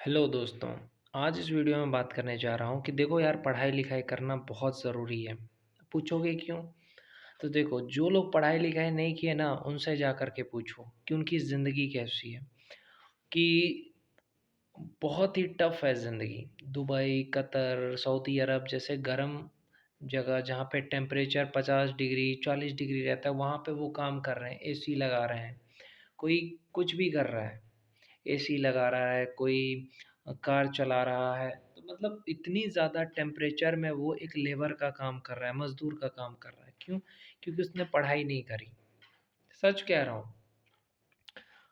Hello दोस्तों। आज इस वीडियो में बात करने जा रहा हूँ कि देखो यार, पढ़ाई लिखाई करना बहुत ज़रूरी है। पूछोगे क्यों? तो देखो, जो लोग पढ़ाई लिखाई नहीं किए ना, उनसे जा कर के पूछो कि उनकी ज़िंदगी कैसी है। कि बहुत ही टफ है ज़िंदगी। दुबई, कतर, सऊदी अरब जैसे गर्म जगह जहाँ पे टेम्परेचर 50 डिग्री 40 डिग्री रहता है, वहाँ पे वो काम कर रहे हैं, एसी लगा रहे हैं। कोई कुछ भी कर रहा है, एसी लगा रहा है, कोई कार चला रहा है। तो मतलब इतनी ज़्यादा टेम्परेचर में वो एक लेबर का काम कर रहा है, मज़दूर का काम कर रहा है। क्यों? क्योंकि उसने पढ़ाई नहीं करी। सच कह रहा हूँ।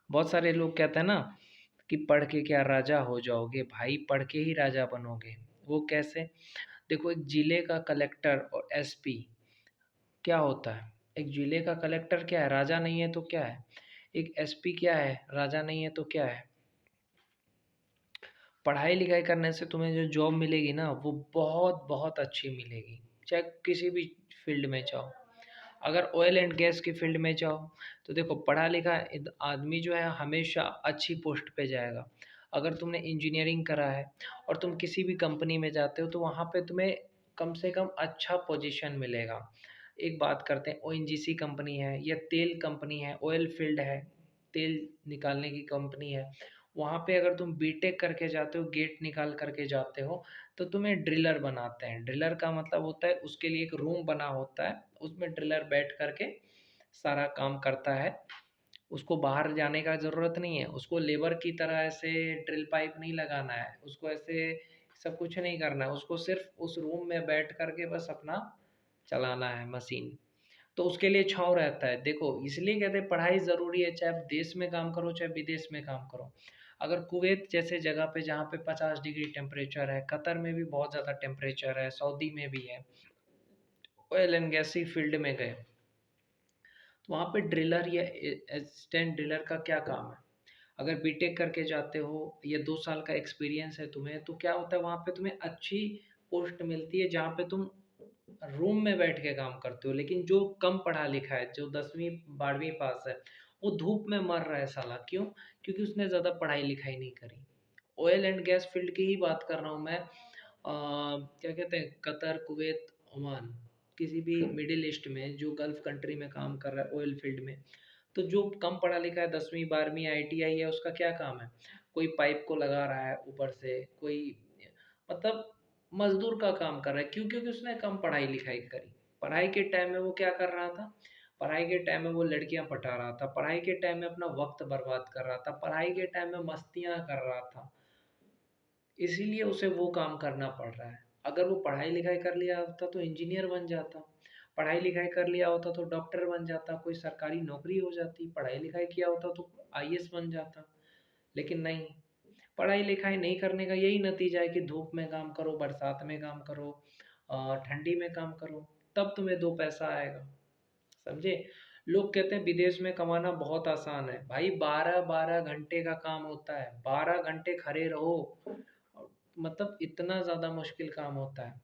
बहुत सारे लोग कहते हैं ना कि पढ़ के क्या राजा हो जाओगे? भाई, पढ़ के ही राजा बनोगे। वो कैसे? देखो, एक ज़िले का कलेक्टर और एसपी क्या होता है? एक ज़िले का कलेक्टर क्या है? राजा नहीं है तो क्या है? एक एसपी क्या है? राजा नहीं है तो क्या है? पढ़ाई लिखाई करने से तुम्हें जो जॉब मिलेगी ना, वो बहुत बहुत अच्छी मिलेगी। चाहे किसी भी फील्ड में जाओ। अगर ऑयल एंड गैस की फील्ड में जाओ, तो देखो, पढ़ा लिखा आदमी जो है हमेशा अच्छी पोस्ट पे जाएगा। अगर तुमने इंजीनियरिंग करा है और तुम किसी भी कंपनी में जाते हो, तो वहाँ पे तुम्हें कम से कम अच्छा पोजीशन मिलेगा। एक बात करते हैं, ओएनजीसी कंपनी है या तेल कंपनी है, ऑयल फील्ड है, तेल निकालने की कंपनी है। वहाँ पे अगर तुम बीटेक करके जाते हो, गेट निकाल करके जाते हो, तो तुम्हें ड्रिलर बनाते हैं। ड्रिलर का मतलब होता है, उसके लिए एक रूम बना होता है, उसमें ड्रिलर बैठ करके सारा काम करता है। उसको बाहर जाने का ज़रूरत नहीं है, उसको लेबर की तरह ऐसे ड्रिल पाइप नहीं लगाना है, उसको ऐसे सब कुछ नहीं करना है, उसको सिर्फ उस रूम में बैठ करके बस अपना चलाना है मशीन। तो उसके लिए छाँव रहता है। देखो, इसलिए कहते हैं पढ़ाई ज़रूरी है, चाहे आप देश में काम करो, चाहे विदेश में काम करो। अगर कुवैत जैसे जगह पे जहाँ पे 50 डिग्री टेम्परेचर है, कतर में भी बहुत ज़्यादा टेम्परेचर है, सऊदी में भी है, ऑयल एंड गैस की फील्ड में गए, तो वहाँ पे ड्रिलर या असिस्टेंट ड्रिलर का क्या काम है? अगर बीटेक करके जाते हो या 2 साल का एक्सपीरियंस है तुम्हें, तो क्या होता है, वहाँ पे तुम्हें अच्छी पोस्ट मिलती है, जहाँ पे तुम रूम में बैठ के काम करते हो। लेकिन जो कम पढ़ा लिखा है, जो 10वीं 12वीं पास है, वो धूप में मर रहा है साला। क्यों? क्योंकि उसने ज़्यादा पढ़ाई लिखाई नहीं करी। ऑयल एंड गैस फील्ड की ही बात कर रहा हूँ मैं। क्या कहते हैं, कतर, कुवैत, ओमान, किसी भी मिडिल ईस्ट में जो गल्फ कंट्री में काम कर रहा है ऑयल फील्ड में, तो जो कम पढ़ा लिखा है, 10वीं 12वीं आईटीआई है, उसका क्या काम है? कोई पाइप को लगा रहा है ऊपर से, कोई मतलब मजदूर का काम कर रहा है। क्यों? क्योंकि उसने कम पढ़ाई लिखाई करी। पढ़ाई के टाइम में वो क्या कर रहा था? पढ़ाई के टाइम में वो लड़कियां पटा रहा था, पढ़ाई के टाइम में अपना वक्त बर्बाद कर रहा था, पढ़ाई के टाइम में मस्तियां कर रहा था। इसीलिए उसे वो काम करना पड़ रहा है। अगर वो पढ़ाई लिखाई कर लिया होता तो इंजीनियर बन जाता, पढ़ाई लिखाई कर लिया होता तो डॉक्टर बन जाता, कोई सरकारी नौकरी हो जाती, पढ़ाई लिखाई किया होता तो आईएएस बन जाता। लेकिन नहीं, पढ़ाई लिखाई नहीं करने का यही नतीजा है कि धूप में काम करो, बरसात में काम करो, ठंडी में काम करो, तब तुम्हें दो पैसा आएगा। समझे? लोग कहते हैं विदेश में कमाना बहुत आसान है। भाई, 12-12 घंटे का काम होता है, 12 घंटे खड़े रहो। मतलब इतना ज़्यादा मुश्किल काम होता है।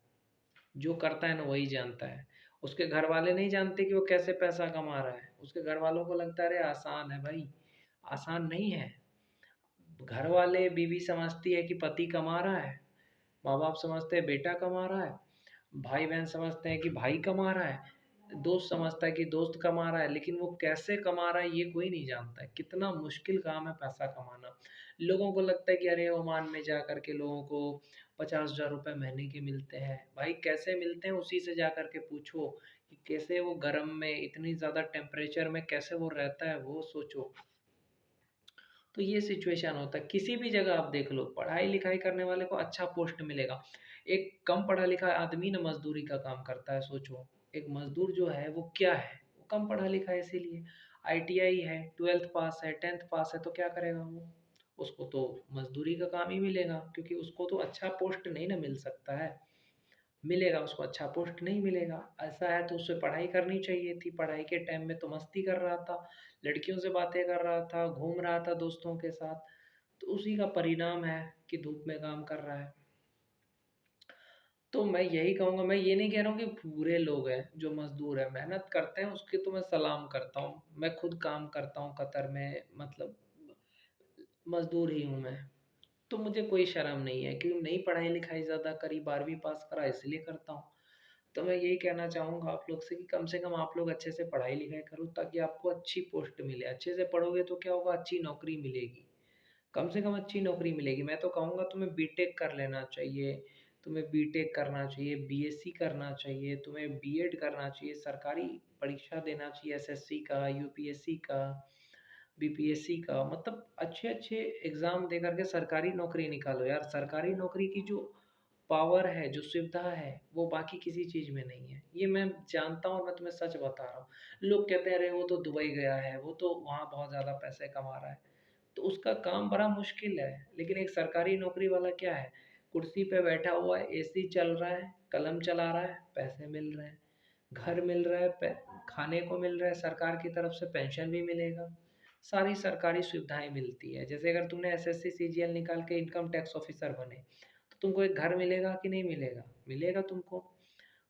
जो करता है ना, वही जानता है। उसके घर वाले नहीं जानते कि वो कैसे पैसा कमा रहा है। उसके घर वालों को लगता है अरे आसान है भाई। आसान नहीं है। घर वाले, बीवी समझती है कि पति कमा रहा है, माँ बाप समझते हैं बेटा कमा रहा है, भाई बहन समझते हैं कि भाई कमा रहा है, दोस्त समझता है कि दोस्त कमा रहा है। लेकिन वो कैसे कमा रहा है ये कोई नहीं जानता है। कितना मुश्किल काम है पैसा कमाना। लोगों को लगता है कि अरे ओमान में जा कर के लोगों को 50,000 रुपये महीने के मिलते हैं। भाई, कैसे मिलते हैं उसी से जा कर के पूछो कि कैसे वो गर्म में, इतनी ज़्यादा टेम्परेचर में कैसे वो रहता है, वो सोचो। तो ये सिचुएशन होता है। किसी भी जगह आप देख लो, पढ़ाई लिखाई करने वाले को अच्छा पोस्ट मिलेगा। एक कम पढ़ा लिखा आदमी ना मजदूरी का काम करता है, सोचो। एक मजदूर जो है वो क्या है? वो कम पढ़ा लिखा है, इसीलिए आईटीआई है, 12th पास है, 10th पास है, तो क्या करेगा वो? उसको तो मजदूरी का काम ही मिलेगा, क्योंकि उसको तो अच्छा पोस्ट नहीं ना मिल सकता है। मिलेगा उसको अच्छा पोस्ट नहीं मिलेगा। ऐसा है तो उसे पढ़ाई करनी चाहिए थी। पढ़ाई के टाइम में तो मस्ती कर रहा था, लड़कियों से बातें कर रहा था, घूम रहा था दोस्तों के साथ। तो उसी का परिणाम है कि धूप में काम कर रहा है। तो मैं यही कहूँगा, मैं ये नहीं कह रहा हूँ कि बुरे लोग हैं जो मजदूर हैं, मेहनत करते हैं, उसकी तो मैं सलाम करता हूँ। मैं खुद काम करता हूँ कतर में, मतलब मजदूर ही हूँ मैं। तो मुझे कोई शर्म नहीं है कि नहीं पढ़ाई लिखाई ज़्यादा करी, 12वीं पास करा इसलिए करता हूँ। तो मैं यही कहना चाहूँगा आप लोग से कम आप लोग अच्छे से पढ़ाई लिखाई करो ताकि आपको अच्छी पोस्ट मिले। अच्छे से पढ़ोगे तो क्या होगा, अच्छी नौकरी मिलेगी। कम से कम अच्छी नौकरी मिलेगी। मैं तो कहूँगा तुम्हें बीटेक कर लेना चाहिए, तुम्हें बीटेक करना चाहिए, बीएससी करना चाहिए, तुम्हें बीएड करना चाहिए, सरकारी परीक्षा देना चाहिए, एसएससी का, यूपीएससी का, बीपीएससी का, मतलब अच्छे-अच्छे एग्ज़ाम दे कर के सरकारी नौकरी निकालो यार। सरकारी नौकरी की जो पावर है, जो सुविधा है, वो बाकी किसी चीज़ में नहीं है। ये मैं जानता हूँ और मैं तुम्हें सच बता रहा हूँ। लोग कहते हैं अरे वो तो दुबई गया है, वो तो वहाँ बहुत ज़्यादा पैसे कमा रहा है। तो उसका काम बड़ा मुश्किल है, लेकिन एक सरकारी नौकरी वाला क्या है, कुर्सी पे बैठा हुआ है, एसी चल रहा है, कलम चला रहा है, पैसे मिल रहे हैं, घर मिल रहा है, खाने को मिल रहा है, सरकार की तरफ से पेंशन भी मिलेगा, सारी सरकारी सुविधाएं मिलती है। जैसे अगर तुमने एसएससी सीजीएल निकाल के इनकम टैक्स ऑफिसर बने तो तुमको एक घर मिलेगा कि नहीं मिलेगा, मिलेगा तुमको।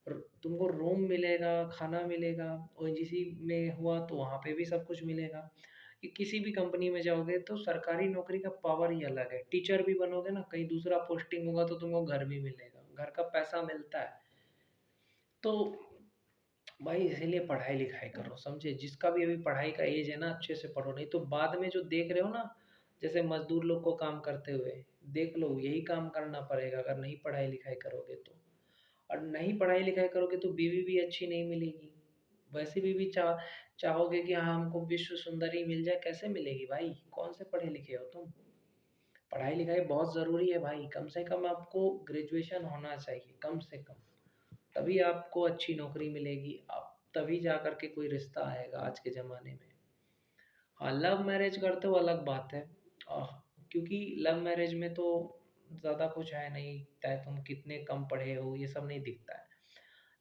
तुमको रूम मिलेगा, खाना मिलेगा। ओएनजीसी में हुआ तो वहाँ पे भी सब कुछ मिलेगा। कि किसी भी कंपनी में जाओगे तो सरकारी नौकरी का पावर ही अलग है। टीचर भी बनोगे ना, कहीं दूसरा पोस्टिंग होगा तो तुमको घर भी मिलेगा, घर का पैसा मिलता है। तो भाई इसीलिए पढ़ाई लिखाई करो, समझे। जिसका भी अभी पढ़ाई का एज है ना, अच्छे से पढ़ो, नहीं तो बाद में जो देख रहे हो ना, जैसे मजदूर लोग को काम करते हुए देख लो, यही काम करना पड़ेगा अगर नहीं पढ़ाई लिखाई करोगे तो। और नहीं पढ़ाई लिखाई करोगे तो बीवी भी अच्छी नहीं मिलेगी। वैसे बीवी चाहोगे कि हाँ हमको विश्व सुंदरी मिल जाए, कैसे मिलेगी भाई, कौन से पढ़े लिखे हो तुम। पढ़ाई लिखाई बहुत ज़रूरी है भाई, कम से कम आपको ग्रेजुएशन होना चाहिए, कम से कम। तभी आपको अच्छी नौकरी मिलेगी, आप तभी जा कर के कोई रिश्ता आएगा आज के ज़माने में। हाँ, लव मैरिज करते हो अलग बात है। आह, क्योंकि लव मैरिज में तो ज़्यादा कुछ है नहीं, चाहे तुम कितने कम पढ़े हो ये सब नहीं दिखता है।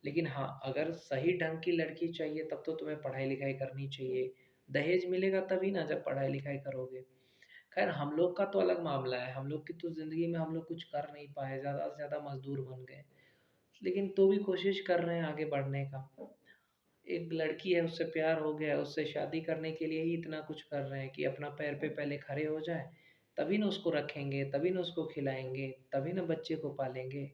लेकिन हाँ, अगर सही ढंग की लड़की चाहिए तब तो तुम्हें पढ़ाई लिखाई करनी चाहिए। दहेज मिलेगा तभी ना जब पढ़ाई लिखाई करोगे। खैर हम लोग का तो अलग मामला है, हम लोग की तो ज़िंदगी में हम लोग कुछ कर नहीं पाए, ज़्यादा से ज़्यादा मजदूर बन गए। लेकिन तो भी कोशिश कर रहे हैं आगे बढ़ने का। एक लड़की है, उससे प्यार हो गया, उससे शादी करने के लिए ही इतना कुछ कर रहे हैं कि अपना पैर पे पहले खड़े हो जाए, तभी ना उसको रखेंगे, तभी ना उसको खिलाएंगे, तभी ना बच्चे को पालेंगे।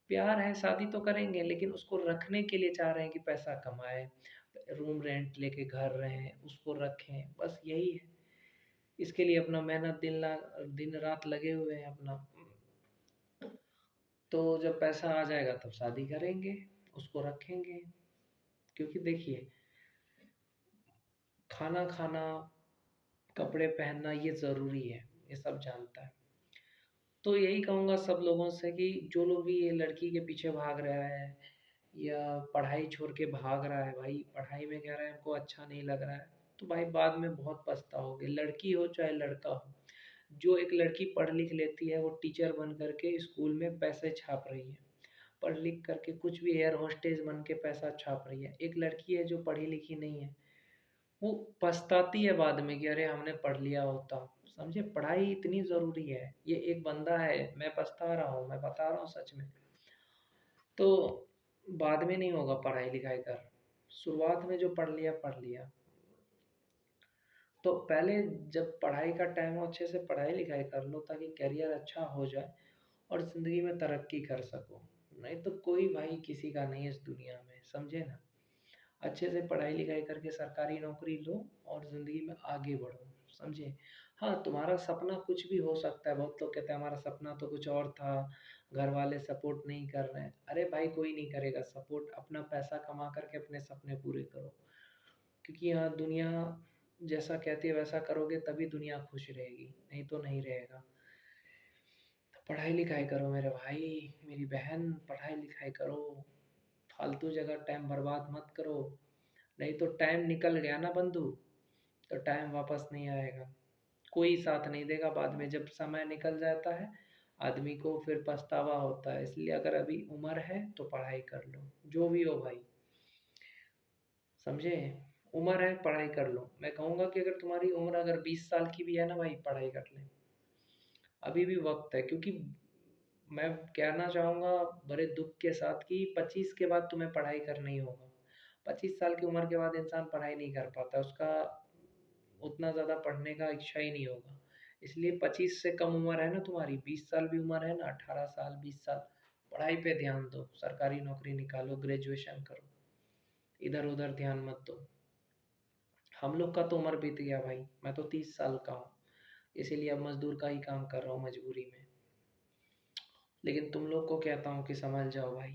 प्यार है, शादी तो करेंगे, लेकिन उसको रखने के लिए चाह रहे हैं कि पैसा कमाए, रूम रेंट लेके घर रहें, उसको रखें, बस यही है। इसके लिए अपना मेहनत दिन रात लगे हुए हैं अपना। तो जब पैसा आ जाएगा तब शादी करेंगे, उसको रखेंगे। क्योंकि देखिए, खाना खाना, कपड़े पहनना ये ज़रूरी है, ये सब जानता है। तो यही कहूँगा सब लोगों से कि जो लोग भी ये लड़की के पीछे भाग रहा है या पढ़ाई छोड़ के भाग रहा है, भाई पढ़ाई में कह रहा है हमको अच्छा नहीं लग रहा है, तो भाई बाद में बहुत पछताओगे। लड़की हो चाहे लड़का हो, जो एक लड़की पढ़ लिख लेती है वो टीचर बन करके स्कूल में पैसे छाप रही है, पढ़ लिख करके कुछ भी एयर होस्टेस बन के पैसा छाप रही है। एक लड़की है जो पढ़ी लिखी नहीं है, वो पछताती है बाद में कि अरे हमने पढ़ लिया होता। समझे, पढ़ाई इतनी ज़रूरी है। ये एक बंदा है, मैं पछता रहा हूँ, मैं बता रहा हूँ सच में। तो बाद में नहीं होगा पढ़ाई लिखाई कर, शुरुआत में जो पढ़ लिया। तो पहले जब पढ़ाई का टाइम हो अच्छे से पढ़ाई लिखाई कर लो ताकि करियर अच्छा हो जाए और ज़िंदगी में तरक्की कर सको। नहीं तो कोई भाई किसी का नहीं है इस दुनिया में, समझे ना। अच्छे से पढ़ाई लिखाई करके सरकारी नौकरी लो और ज़िंदगी में आगे बढ़ो, समझे। हाँ, तुम्हारा सपना कुछ भी हो सकता है। बहुत लोग कहते हैं हमारा सपना तो कुछ और था, घर वाले सपोर्ट नहीं कर रहे हैं। अरे भाई कोई नहीं करेगा सपोर्ट, अपना पैसा कमा करके अपने सपने पूरे करो। क्योंकि यहाँ दुनिया जैसा कहती है वैसा करोगे तभी दुनिया खुश रहेगी, नहीं तो नहीं रहेगा। तो पढ़ाई लिखाई करो मेरे भाई, मेरी बहन, पढ़ाई लिखाई करो। फालतू जगह टाइम बर्बाद मत करो, नहीं तो टाइम निकल गया ना बंधु, तो टाइम वापस नहीं आएगा। कोई साथ नहीं देगा बाद में, जब समय निकल जाता है आदमी को फिर पछतावा होता है। इसलिए अगर अभी उम्र है तो पढ़ाई कर लो, जो भी हो भाई, समझे। उम्र है पढ़ाई कर लो। मैं कहूँगा कि अगर तुम्हारी उम्र अगर 20 साल की भी है ना भाई, पढ़ाई कर ले, अभी भी वक्त है। क्योंकि मैं कहना चाहूँगा बड़े दुख के साथ कि 25 के बाद तुम्हें पढ़ाई करना ही होगा। 25 साल की उम्र के बाद इंसान पढ़ाई नहीं कर पाता, उसका उतना ज़्यादा पढ़ने का इच्छा ही नहीं होगा। इसलिए 25 से कम उम्र है ना तुम्हारी, 20 साल भी उम्र है ना, 18 साल 20 साल, पढ़ाई पे ध्यान दो, सरकारी नौकरी निकालो, ग्रेजुएशन करो, इधर उधर ध्यान मत दो। हम लोग का तो उम्र बीत गया भाई, मैं तो 30 साल का हूँ, इसीलिए अब मजदूर का ही काम कर रहा हूँ मजबूरी में। लेकिन तुम लोग को कहता हूँ कि समझ जाओ भाई,